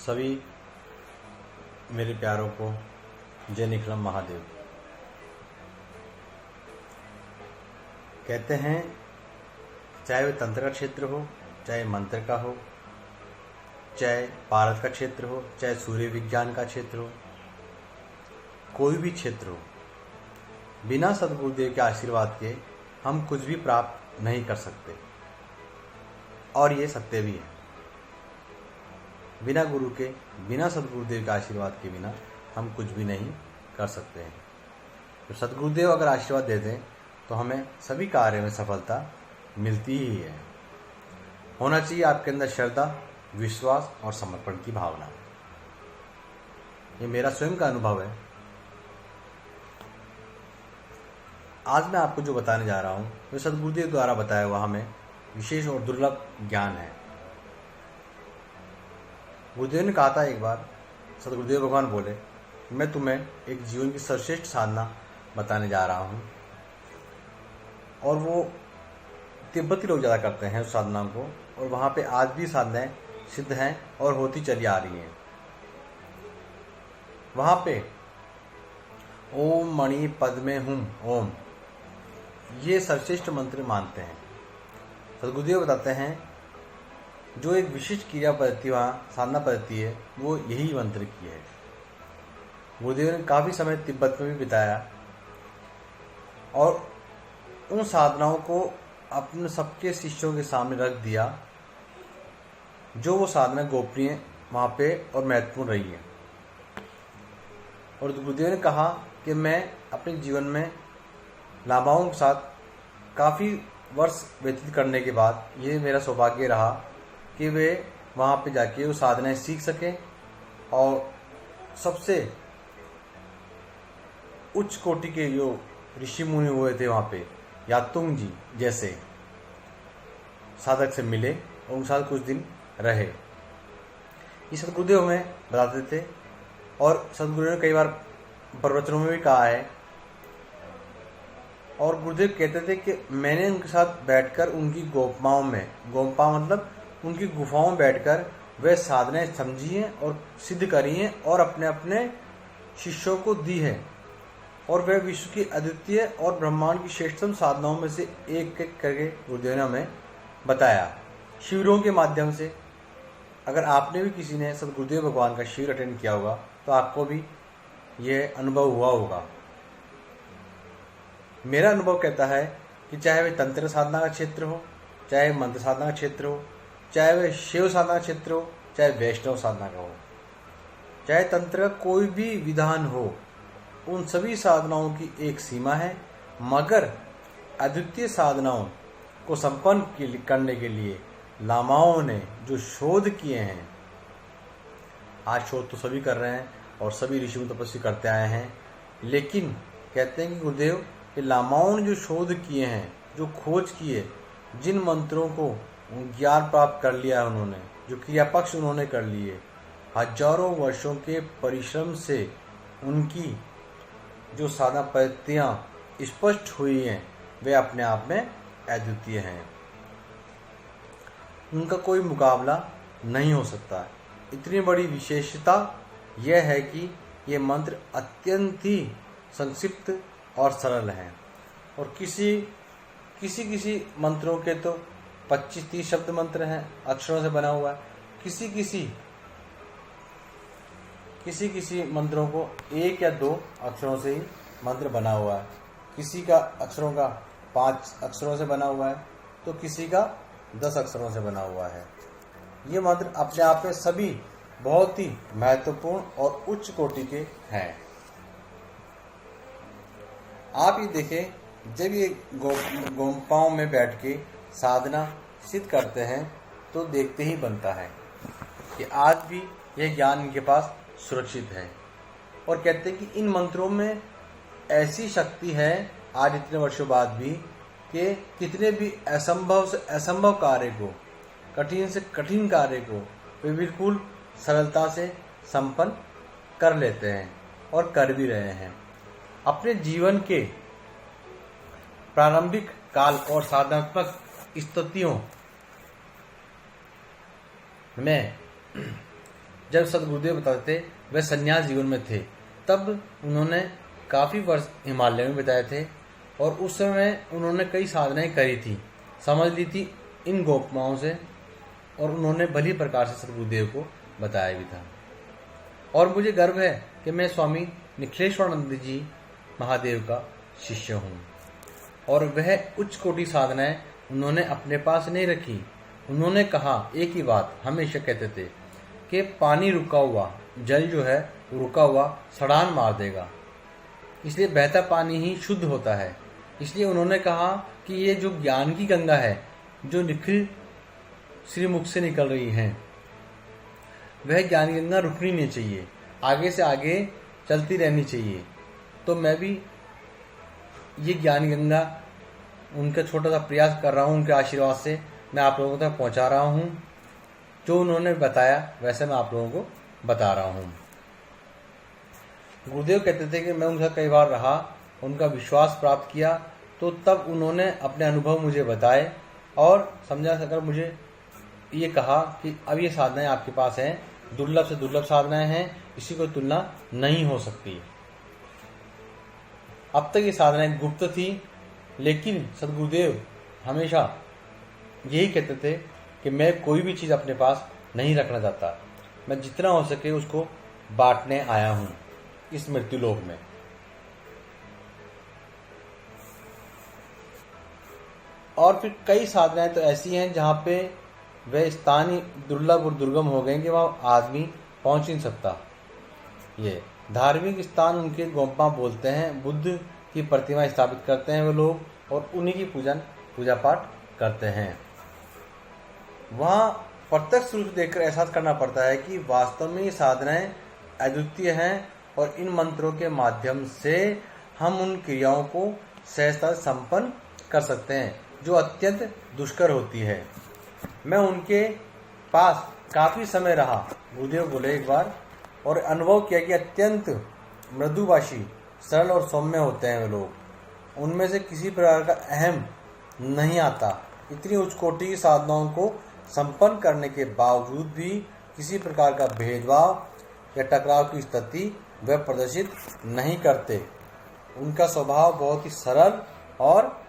सभी मेरे प्यारों को जय निखिलम महादेव। कहते हैं चाहे वह तंत्र का क्षेत्र हो, चाहे मंत्र का हो, चाहे भारत का क्षेत्र हो, चाहे सूर्य विज्ञान का क्षेत्र हो, कोई भी क्षेत्र हो, बिना सद्गुरुदेव के आशीर्वाद के हम कुछ भी प्राप्त नहीं कर सकते। और ये सत्य भी है। बिना गुरु के, बिना सद्गुरुदेव के आशीर्वाद के बिना हम कुछ भी नहीं कर सकते हैं। तो सद्गुरुदेव अगर आशीर्वाद दे दें तो हमें सभी कार्य में सफलता मिलती ही है। होना चाहिए आपके अंदर श्रद्धा, विश्वास और समर्पण की भावना। ये मेरा स्वयं का अनुभव है। आज मैं आपको जो बताने जा रहा हूँ वो सद्गुरुदेव द्वारा बताया हुआ हमें विशेष और दुर्लभ ज्ञान है। गुरुदेव ने कहा था एक बार, सद्गुरुदेव भगवान बोले, मैं तुम्हें एक जीवन की सर्वश्रेष्ठ साधना बताने जा रहा हूँ। और वो तिब्बती लोग ज़्यादा करते हैं उस साधना को, और वहाँ पे आज भी साधनाएं सिद्ध हैं और होती चली आ रही हैं। वहाँ पे ओम मणि पद्मे हुम ओम, ये सर्वश्रेष्ठ मंत्र मानते हैं। सद्गुरुदेव बताते हैं जो एक विशिष्ट क्रिया पद्धति वहाँ साधना पद्धति है वो यही मंत्र की है। गुरुदेव ने काफ़ी समय तिब्बत में भी बिताया और उन साधनाओं को अपने सबके शिष्यों के सामने रख दिया, जो वो साधना गोपनीय वहाँ पे और महत्वपूर्ण रही है। और गुरुदेव ने कहा कि मैं अपने जीवन में लाभाओं के साथ काफ़ी वर्ष व्यतीत करने के बाद ये मेरा सौभाग्य रहा कि वे वहाँ पे जाके वो साधनाएं सीख सकें और सबसे उच्च कोटि के जो ऋषि मुनि हुए थे वहाँ पे, यातुंग जी जैसे साधक से मिले और उनके साथ कुछ दिन रहे। ये सद्गुरुदेव हमें बताते थे और सद्गुरुदेव ने कई बार प्रवचनों में भी कहा है। और गुरुदेव कहते थे कि मैंने उनके साथ बैठकर उनकी गोपमाओं में, गोपा मतलब उनकी गुफाओं में बैठकर वे साधनाएं समझी हैं और सिद्ध करी हैं और अपने अपने शिष्यों को दी है। और वह विश्व की अद्वितीय और ब्रह्मांड की श्रेष्ठतम साधनाओं में से एक एक करके गुरुदेव ने हमें बताया शिविरों के माध्यम से। अगर आपने भी किसी ने सद्गुरुदेव भगवान का शिविर अटेंड किया होगा तो आपको भी यह अनुभव हुआ होगा। मेरा अनुभव कहता है कि चाहे वह तंत्र साधना का क्षेत्र हो, चाहे मंत्र साधना का क्षेत्र हो, चाहे वह शिव साधना का क्षेत्र हो, चाहे वैष्णव साधना का हो, चाहे तंत्र का कोई भी विधान हो, उन सभी साधनाओं की एक सीमा है। मगर अद्वितीय साधनाओं को संपन्न करने के लिए लामाओं ने जो शोध किए हैं, आज शोध तो सभी कर रहे हैं और सभी ऋषि तपस्वी करते आए हैं, लेकिन कहते हैं कि गुरुदेव कि लामाओं ने जो शोध किए हैं, जो खोज किए, जिन मंत्रों को ज्ञान प्राप्त कर लिया है उन्होंने, जो क्रियापक्ष उन्होंने कर लिए, हजारों वर्षों के परिश्रम से उनकी जो साधना पद्धतियाँ स्पष्ट हुई हैं, वे अपने आप में अद्वितीय हैं। उनका कोई मुकाबला नहीं हो सकता। इतनी बड़ी विशेषता यह है कि ये मंत्र अत्यंत ही संक्षिप्त और सरल हैं। और किसी मंत्रों के तो 25-30 शब्द मंत्र हैं, अक्षरों से बना हुआ है। किसी मंत्रों को 1 या 2 अक्षरों से ही मंत्र बना हुआ है। किसी का अक्षरों का 5 अक्षरों से बना हुआ है तो किसी का 10 अक्षरों से बना हुआ है। ये मंत्र अपने आप में सभी बहुत ही महत्वपूर्ण और उच्च कोटि के हैं। आप ये देखें, जब ये गोम्पाओं में बैठ के साधना सिद्ध करते हैं तो देखते ही बनता है कि आज भी यह ज्ञान इनके पास सुरक्षित है। और कहते हैं कि इन मंत्रों में ऐसी शक्ति है आज इतने वर्षों बाद भी कि कितने भी असंभव से असंभव कार्य को, कठिन से कठिन कार्य को वे बिल्कुल सरलता से संपन्न कर लेते हैं और कर भी रहे हैं। अपने जीवन के प्रारंभिक काल और साधनात्मक स्थितियों में जब सदगुरुदेव बताते थे वह संन्यास जीवन में थे, तब उन्होंने काफ़ी वर्ष हिमालय में बिताए थे और उस समय उन्होंने कई साधनाएं करी थी, समझ ली थी इन गोपमाओं से, और उन्होंने भली प्रकार से सदगुरुदेव को बताया भी था। और मुझे गर्व है कि मैं स्वामी निखिलेश्वरानंद जी महादेव का शिष्य हूँ, और वह उच्च कोटि साधनाएं उन्होंने अपने पास नहीं रखी। उन्होंने कहा एक ही बात हमेशा कहते थे कि पानी रुका हुआ, जल जो है रुका हुआ सड़ान मार देगा, इसलिए बहता पानी ही शुद्ध होता है। इसलिए उन्होंने कहा कि ये जो ज्ञान की गंगा है, जो निखिल श्रीमुख से निकल रही है, वह ज्ञान गंगा रुकनी नहीं चाहिए, आगे से आगे चलती रहनी चाहिए। तो मैं भी ये ज्ञान गंगा उनका छोटा सा प्रयास कर रहा हूँ, उनके आशीर्वाद से मैं आप लोगों तक पहुँचा रहा हूँ। जो उन्होंने बताया वैसे मैं आप लोगों को बता रहा हूँ। गुरुदेव कहते थे कि मैं उनका कई बार रहा, उनका विश्वास प्राप्त किया, तो तब उन्होंने अपने अनुभव मुझे बताए और समझा सकर मुझे ये कहा कि अब ये साधनाएं आपके पास हैं, दुर्लभ से दुर्लभ साधनाएं हैं, इसी को तुलना नहीं हो सकती। अब तक ये साधनाएं गुप्त थी, लेकिन सदगुरुदेव हमेशा यही कहते थे कि मैं कोई भी चीज़ अपने पास नहीं रखना चाहता, मैं जितना हो सके उसको बांटने आया हूँ इस मृत्युलोक में। और फिर कई साधनाएं तो ऐसी हैं जहाँ पे वह स्थान ही दुर्लभ और दुर्गम हो गए कि वहाँ आदमी पहुँच नहीं सकता। ये धार्मिक स्थान उनके गोम्पा बोलते हैं, बुद्ध की प्रतिमा स्थापित करते हैं वे लोग, और उन्हीं की पूजा पाठ करते हैं। वहाँ प्रत्यक्ष रूप से देखकर एहसास करना पड़ता है कि वास्तव में ये साधनाएं अद्वितीय हैं, और इन मंत्रों के माध्यम से हम उन क्रियाओं को सहजता से संपन्न कर सकते हैं जो अत्यंत दुष्कर होती है। मैं उनके पास काफ़ी समय रहा, गुरुदेव बोले एक बार, और अनुभव किया कि अत्यंत मृदुभाषी, सरल और सौम्य होते हैं वे लोग। उनमें से किसी प्रकार का अहम नहीं आता। इतनी उच्च कोटि की साधनाओं को संपन्न करने के बावजूद भी किसी प्रकार का भेदभाव या टकराव की स्थिति वे प्रदर्शित नहीं करते। उनका स्वभाव बहुत ही सरल और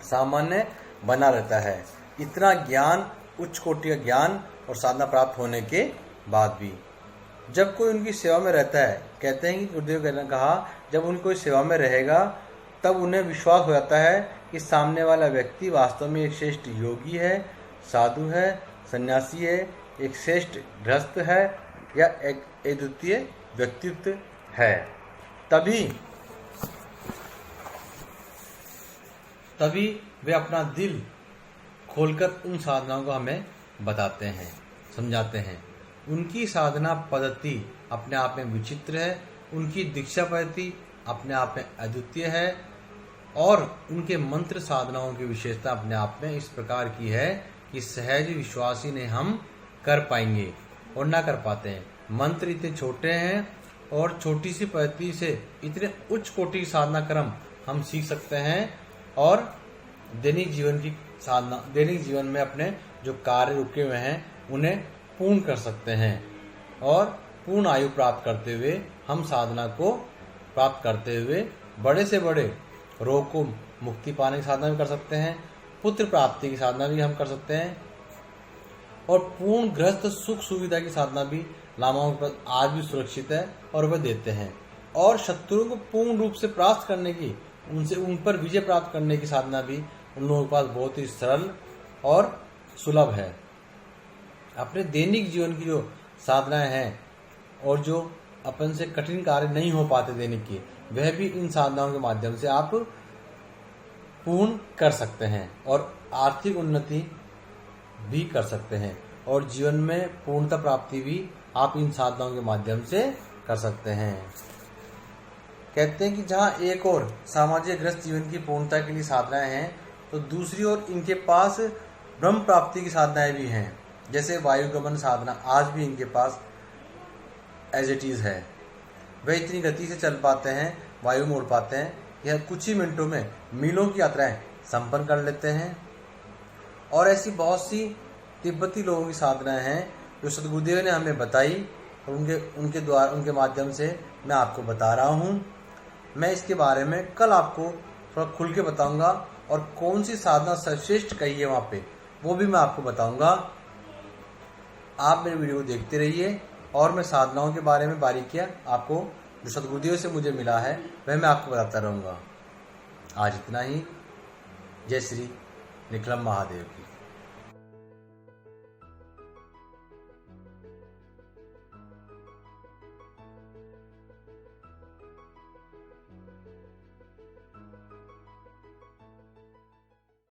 सामान्य बना रहता है। इतना ज्ञान, उच्च कोटि का ज्ञान और साधना प्राप्त होने के बाद भी जब कोई उनकी सेवा में रहता है, कहते हैं कि गुरुदेव ने कहा जब उन कोई सेवा में रहेगा तब उन्हें विश्वास हो जाता है कि सामने वाला व्यक्ति वास्तव में एक श्रेष्ठ योगी है, साधु है, सन्यासी है, एक श्रेष्ठ गृहस्थ है या एक अद्वितीय व्यक्तित्व है। तभी वे अपना दिल खोलकर उन साधनाओं को हमें बताते हैं, समझाते हैं। उनकी साधना पद्धति अपने आप में विचित्र है, उनकी दीक्षा पद्धति अपने आप में अद्वितीय है, और उनके मंत्र साधनाओं की विशेषता अपने आप में इस प्रकार की है कि सहज विश्वासी ने हम कर पाएंगे और ना कर पाते हैं। मंत्र इतने छोटे हैं और छोटी सी पद्धति से इतने उच्च कोटि की साधना क्रम हम सीख सकते हैं, और दैनिक जीवन में अपने जो कार्य रुके हुए हैं उन्हें पूर्ण कर सकते हैं, और पूर्ण आयु प्राप्त करते हुए हम साधना को प्राप्त करते हुए बड़े से बड़े रोग को मुक्ति पाने की साधना भी कर सकते हैं, पुत्र प्राप्ति की साधना भी हम कर सकते हैं, और पूर्ण गृहस्थ सुख सुविधा की साधना भी लामाओं के पास आज भी सुरक्षित है और वह देते हैं। और शत्रुओं को पूर्ण रूप से प्राप्त करने की, उन पर विजय प्राप्त करने की साधना भी उन लोगों के पास बहुत ही सरल और सुलभ है। अपने दैनिक जीवन की जो साधनाएं हैं और जो अपन से कठिन कार्य नहीं हो पाते दैनिक की, वह भी इन साधनाओं के माध्यम से आप पूर्ण कर सकते हैं, और आर्थिक उन्नति भी कर सकते हैं, और जीवन में पूर्णता प्राप्ति भी आप इन साधनाओं के माध्यम से कर सकते हैं। कहते हैं कि जहाँ एक और सामाजिक ग्रस्त जीवन की पूर्णता के लिए साधनाएं हैं, तो दूसरी ओर इनके पास ब्रह्म प्राप्ति की साधनाएं भी हैं। जैसे वायुगमन साधना आज भी इनके पास एज इट इज़ है। वे इतनी गति से चल पाते हैं, वायु में उड़ पाते हैं, यह कुछ ही मिनटों में मीलों की यात्राएं संपन्न कर लेते हैं। और ऐसी बहुत सी तिब्बती लोगों की साधनाएं हैं जो सदगुरुदेव ने हमें बताई और उनके माध्यम से मैं आपको बता रहा हूँ। मैं इसके बारे में कल आपको थोड़ा खुल के बताऊंगा और कौन सी साधना सर्वश्रेष्ठ कही है वहाँ पे वो भी मैं आपको बताऊंगा। आप मेरे वीडियो को देखते रहिए और मैं साधनाओं के बारे में बारीकियाँ आपको जो सदगुरुदेव से मुझे मिला है वह मैं आपको बताता रहूँगा। आज इतना ही। जय श्री निखिलम महादेव की।